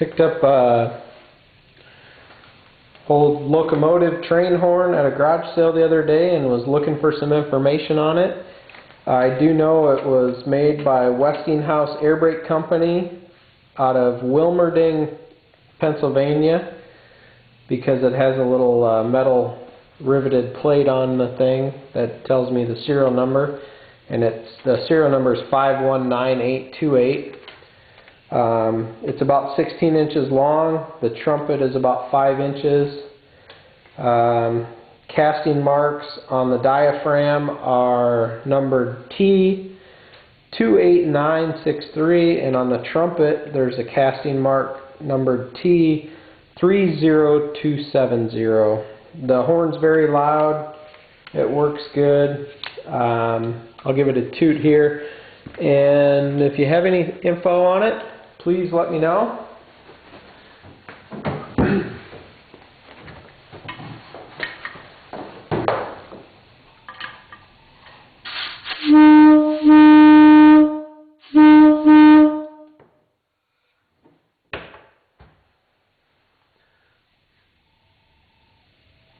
Picked up a old Locomotive train horn at a garage sale the other day and was looking for some information on it. I do know it was made by Westinghouse Air Brake Company out of Wilmerding, Pennsylvania, because it has a little metal riveted plate on the thing that tells me the serial number, and the serial number is 519828. It's about 16 inches long. The trumpet is about 5 inches. Casting marks on the diaphragm are numbered T28963, and on the trumpet there's a casting mark numbered T30270. The horn's very loud. It works good. I'll give it a toot here, and if you have any info on it, please let me know.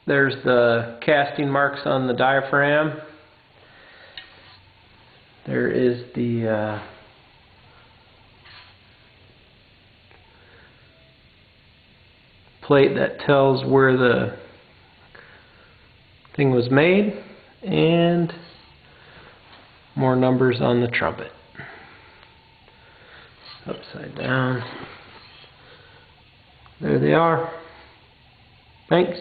There's the casting marks on the diaphragm. There is the plate that tells where the thing was made, and more numbers on the trumpet. Upside down. There they are. Thanks.